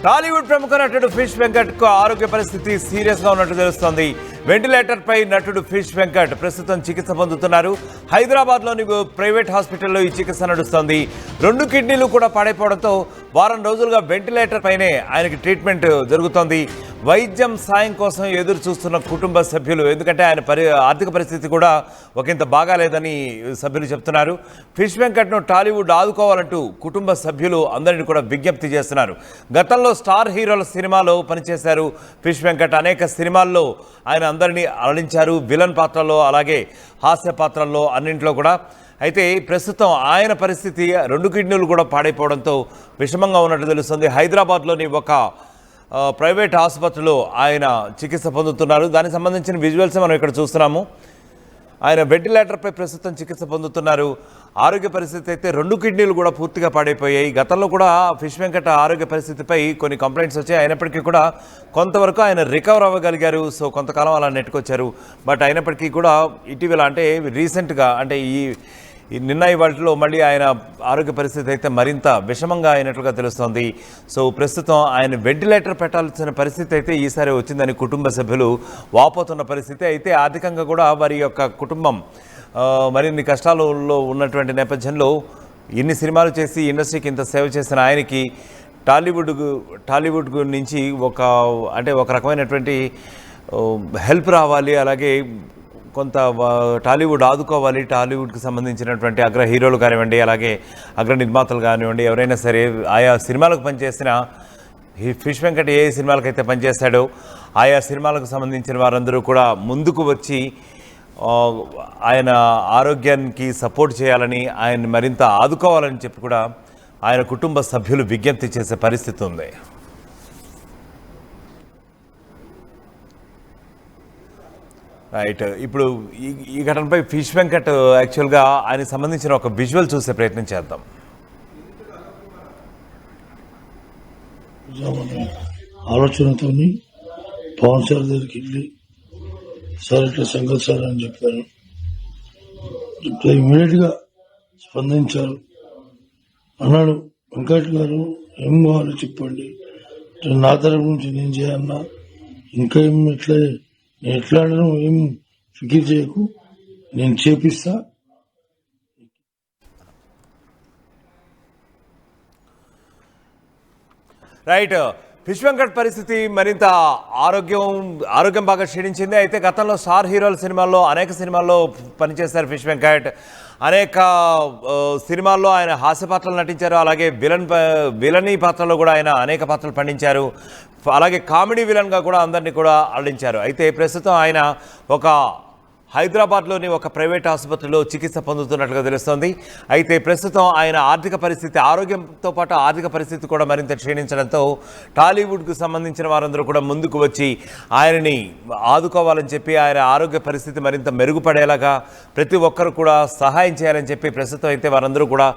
టాలీవుడ్ ప్రముఖ నటుడు ఫిష్ వెంకట్ కు ఆరోగ్య పరిస్థితి సీరియస్ గా ఉన్నట్టు తెలుస్తోంది. వెంటిలేటర్ పై నటుడు ఫిష్ వెంకట్ ప్రస్తుతం చికిత్స పొందుతున్నారు. హైదరాబాద్ లోని ప్రైవేట్ హాస్పిటల్లో ఈ చికిత్స నడుస్తోంది. 2 కిడ్నీలు కూడా పాడైపోవడంతో వారం రోజులుగా వెంటిలేటర్ పైనే ఆయనకి ట్రీట్మెంట్ జరుగుతోంది. వైద్యం సాయం కోసం ఎదురు చూస్తున్న కుటుంబ సభ్యులు, ఎందుకంటే ఆయన ఆర్థిక పరిస్థితి కూడా ఒకంత బాగాలేదని సభ్యులు చెప్తున్నారు. ఫిష్ వెంకట్ను టాలీవుడ్ ఆదుకోవాలంటూ కుటుంబ సభ్యులు అందరినీ కూడా విజ్ఞప్తి చేస్తున్నారు. గతంలో స్టార్ హీరోల సినిమాలో పనిచేశారు ఫిష్ వెంకట్. అనేక సినిమాల్లో ఆయన అందరినీ అలరించారు, విలన్ పాత్రల్లో అలాగే హాస్య పాత్రల్లో అన్నింటిలో కూడా. అయితే ప్రస్తుతం ఆయన పరిస్థితి 2 కిడ్నీలు కూడా పాడైపోవడంతో విషమంగా ఉన్నట్టు తెలుస్తుంది. హైదరాబాద్లోని ఒక ప్రైవేట్ ఆసుపత్రిలో ఆయన చికిత్స పొందుతున్నారు. దానికి సంబంధించిన విజువల్స్ మనం ఇక్కడ చూస్తున్నాము. ఆయన వెంటిలేటర్పై ప్రస్తుతం చికిత్స పొందుతున్నారు. ఆరోగ్య పరిస్థితి అయితే 2 కిడ్నీలు కూడా పూర్తిగా పాడైపోయాయి. గతంలో కూడా ఫిష్ వెంకట ఆరోగ్య పరిస్థితిపై కొన్ని కంప్లైంట్స్ వచ్చాయి. అయినప్పటికీ కూడా కొంతవరకు ఆయన రికవర్ అవ్వగలిగారు. సో కొంతకాలం అలా నెట్టుకొచ్చారు. బట్ అయినప్పటికీ కూడా ఇటీవల అంటే రీసెంట్గా అంటే నిన్న వాటిలో మళ్ళీ ఆయన ఆరోగ్య పరిస్థితి అయితే మరింత విషమంగా అయినట్లుగా తెలుస్తోంది. సో ప్రస్తుతం ఆయన వెంటిలేటర్ పెట్టాల్సిన పరిస్థితి అయితే ఈసారి వచ్చిందని కుటుంబ సభ్యులు వాపోతున్న పరిస్థితి. అయితే ఆర్థికంగా కూడా వారి యొక్క కుటుంబం మరిన్ని కష్టాలలో ఉన్నటువంటి నేపథ్యంలో ఇన్ని సినిమాలు చేసి ఇండస్ట్రీకి ఇంత సేవ చేసిన ఆయనకి టాలీవుడ్ నుంచి ఒక రకమైనటువంటి హెల్ప్ రావాలి, అలాగే కొంత టాలీవుడ్ ఆదుకోవాలి. టాలీవుడ్కి సంబంధించినటువంటి అగ్ర హీరోలు కానివ్వండి, అలాగే అగ్ర నిర్మాతలు కానివ్వండి, ఎవరైనా సరే ఆయా సినిమాలకు పనిచేసిన ఫిష్ వెంకట్ ఏ సినిమాలకైతే పనిచేశాడో ఆయా సినిమాలకు సంబంధించిన వారందరూ కూడా ముందుకు వచ్చి ఆయన ఆరోగ్యానికి సపోర్ట్ చేయాలని, ఆయన మరింత ఆదుకోవాలని చెప్పి కూడా ఆయన కుటుంబ సభ్యులు విజ్ఞప్తి చేసే పరిస్థితి ఉంది. రైట్, ఇప్పుడు ఈ ఘటనపై ఫిష్ వెంకట్ యాక్చువల్గా ఆయనకు సంబంధించిన ఒక విజువల్ చూసే ప్రయత్నం చేద్దాం. ఆలోచనతో పవన్ సార్ దగ్గరికి వెళ్ళి సార్ ఇట్లా సంగతి సార్ అని చెప్పారు. చెప్తే ఇమీడియట్ గా స్పందించారు. అన్నాడు, వెంకట్ గారు ఏం కావాలో చెప్పండి, నా తరపు నుంచి నేను చేయన్నా, ఇంకా ఏం ఎట్లా ఏం ఫికిర్ చేయకు, నేను చేపిస్తా. రైట్, ఫిష్ వెంకట్ పరిస్థితి మరింత ఆరోగ్యం బాగా క్షీణించింది. అయితే గతంలో స్టార్ హీరోల అనేక సినిమాల్లో పనిచేశారు ఫిష్ వెంకట్. అనేక సినిమాల్లో ఆయన హాస్య పాత్రలు నటించారు, అలాగే విలనీ పాత్రలో కూడా ఆయన అనేక పాత్రలు పండించారు. అలాగే కామెడీ విలన్గా కూడా అందరినీ కూడా అలరించారు. అయితే ప్రస్తుతం ఆయన హైదరాబాద్లోని ఒక ప్రైవేట్ ఆసుపత్రిలో చికిత్స పొందుతున్నట్లుగా తెలుస్తోంది. అయితే ప్రస్తుతం ఆయన ఆరోగ్యంతో పాటు ఆర్థిక పరిస్థితి కూడా మరింత క్షీణించడంతో టాలీవుడ్కు సంబంధించిన వారందరూ కూడా ముందుకు వచ్చి ఆయనని ఆదుకోవాలని చెప్పి, ఆయన ఆరోగ్య పరిస్థితి మరింత మెరుగుపడేలాగా ప్రతి ఒక్కరు కూడా సహాయం చేయాలని చెప్పి ప్రస్తుతం అయితే వారందరూ కూడా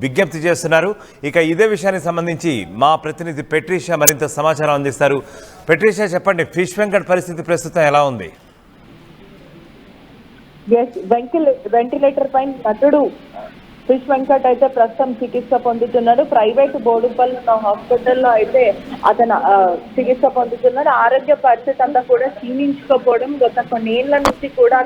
విజ్ఞప్తి చేస్తున్నారు. ఇక ఇదే విషయానికి సంబంధించి మా ప్రతినిధి పెట్రీషియా మరింత సమాచారం అందిస్తారు. పెట్రీషియా, చెప్పండి, ఫిష్ వెంకట్ పరిస్థితి ప్రస్తుతం ఎలా ఉంది? వెంటిలేటర్ పైన నటుడు ఫిష్ వెంకట్ అయితే ప్రస్తుతం చికిత్స పొందుతున్నాడు. ప్రైవేట్ బోడుపల్లి ఉన్న హాస్పిటల్లో అయితే అతను చికిత్స పొందుతున్నాడు. ఆరోగ్య పరిస్థితి అంతా కూడా క్షీణించుకోపోవడం, గత కొన్నేళ్ల నుంచి కూడా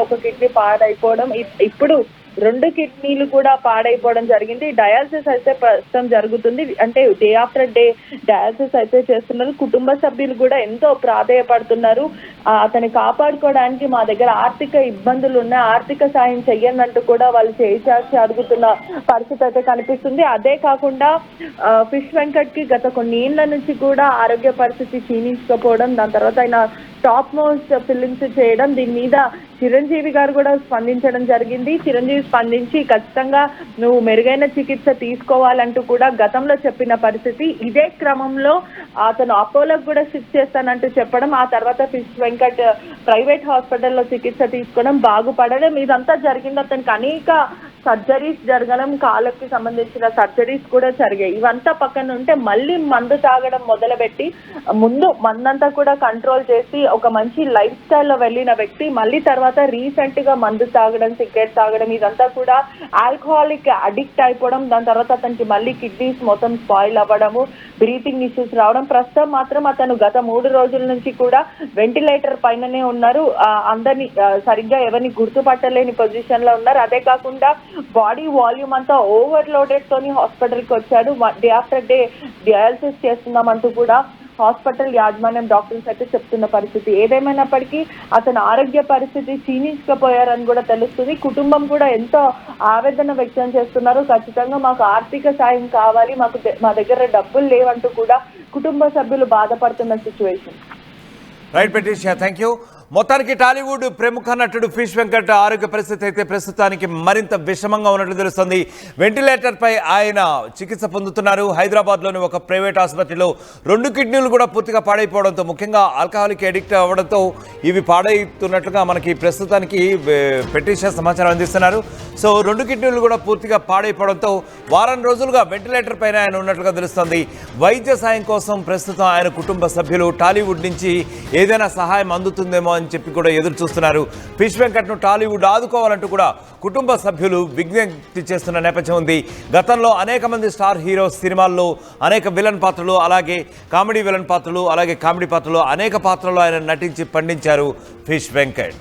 ఒక కిడ్నీ పాడైపోవడం, ఇప్పుడు 2 కిడ్నీలు కూడా పాడైపోవడం జరిగింది. డయాలసిస్ అయితే ప్రస్తుతం జరుగుతుంది. అంటే డే ఆఫ్టర్ డే డయాలసిస్ అయితే చేస్తున్నారు. కుటుంబ సభ్యులు కూడా ఎంతో ప్రాధేయపడుతున్నారు. అతన్ని కాపాడుకోవడానికి మా దగ్గర ఆర్థిక ఇబ్బందులు ఉన్నాయి, ఆర్థిక సాయం చెయ్యనంటూ కూడా వాళ్ళు చేసి అడుగుతున్న పరిస్థితి అయితే కనిపిస్తుంది. అదే కాకుండా ఫిష్ వెంకట్ కి గత కొన్నేళ్ల నుంచి కూడా ఆరోగ్య పరిస్థితి క్షీణించకపోవడం, దాని తర్వాత ఆయన టాప్ మోస్ట్ ఫిలిమ్స్ చేయడం, దీని మీద చిరంజీవి గారు కూడా స్పందించడం జరిగింది. చిరంజీవి స్పందించి ఖచ్చితంగా నువ్వు మెరుగైన చికిత్స తీసుకోవాలంటూ కూడా గతంలో చెప్పిన పరిస్థితి. ఇదే క్రమంలో అతను అపోలోకి కూడా షిఫ్ట్ చేస్తానంటూ చెప్పడం, ఆ తర్వాత ఫిష్ వెంకట్ ప్రైవేట్ హాస్పిటల్లో చికిత్స తీసుకోవడం, బాగుపడడం, ఇదంతా జరిగింది. అతనికి అనేక సర్జరీస్ జరగడం, కాళ్ళకి సంబంధించిన సర్జరీస్ కూడా జరిగాయి. ఇవంతా పక్కన ఉంటే మళ్ళీ మందు తాగడం మొదలుపెట్టి ముందు మందంతా కూడా కంట్రోల్ చేసి ఒక మంచి లైఫ్ స్టైల్లో వెళ్ళిన వ్యక్తి మళ్ళీ తర్వాత రీసెంట్ గా మందు తాగడం, సిగరెట్ తాగడం, ఇదంతా కూడా ఆల్కహాలిక్ అడిక్ట్ అయిపోవడం, దాని తర్వాత అతనికి మళ్ళీ కిడ్నీస్ మొత్తం స్పాయిల్ అవ్వడము, బ్రీతింగ్ ఇష్యూస్ రావడం. ప్రస్తుతం మాత్రం అతను గత 3 రోజుల నుంచి కూడా వెంటిలేటర్ పైననే ఉన్నారు. అందరినీ సరిగ్గా ఎవరిని గుర్తుపట్టలేని పొజిషన్ లో ఉన్నారు. అదే కాకుండా బాడీ వాల్యూమ్ అంతా ఓవర్లోడెడ్ తోని హాస్పిటల్ కి వచ్చాడు. డే ఆఫ్టర్ డే డయాలసిస్ చేస్తున్నామంటూ కూడా హాస్పిటల్ యాజమాన్యం డాక్టర్స్ అయితే చెప్తున్న పరిస్థితి. ఏదేమైనప్పటికీ అతని ఆరోగ్య పరిస్థితి క్షీణించకపోయారని కూడా తెలుస్తుంది. కుటుంబం కూడా ఎంతో ఆవేదన వ్యక్తం చేస్తున్నారు. ఖచ్చితంగా మాకు ఆర్థిక సాయం కావాలి, మా దగ్గర డబ్బులు లేవంటూ కూడా కుటుంబ సభ్యులు బాధపడుతున్న సిచ్యువేషన్. రైట్ పెటీషియా, థ్యాంక్ యూ. మొత్తానికి టాలీవుడ్ ప్రముఖ నటుడు ఫిష్ వెంకట్ ఆరోగ్య పరిస్థితి అయితే ప్రస్తుతానికి మరింత విషమంగా ఉన్నట్లు తెలుస్తుంది. వెంటిలేటర్ పై ఆయన చికిత్స పొందుతున్నారు. హైదరాబాద్లోని ఒక ప్రైవేట్ ఆసుపత్రిలో 2 కిడ్నీలు కూడా పూర్తిగా పాడైపోవడంతో, ముఖ్యంగా ఆల్కహాలిక్ అడిక్ట్ అవ్వడంతో ఇవి పాడైతున్నట్లుగా మనకి ప్రస్తుతానికి పెటీషియా సమాచారం అందిస్తున్నారు. సో 2 కిడ్నీలు కూడా పూర్తిగా పాడైపోవడంతో వారం రోజులుగా వెంటిలేటర్ పైన ఆయన ఉన్నట్లుగా తెలుస్తుంది. వైద్య సాయం కోసం ప్రస్తుతం ఆయన కుటుంబ సభ్యులు టాలీవుడ్ నుంచి ఏదైనా సహాయం అందుతుందేమో అని చెప్పి కూడా ఎదురు చూస్తున్నారు. ఫిష్ వెంకట్ను టాలీవుడ్ ఆదుకోవాలంటూ కూడా కుటుంబ సభ్యులు విజ్ఞప్తి చేస్తున్న నేపథ్యం ఉంది. గతంలో అనేక మంది స్టార్ హీరోస్ సినిమాల్లో అనేక విలన్ పాత్రలు, అలాగే కామెడీ విలన్ పాత్రలు, అలాగే కామెడీ పాత్రలు, అనేక పాత్రలు ఆయన నటించి పండించారు ఫిష్ వెంకట్.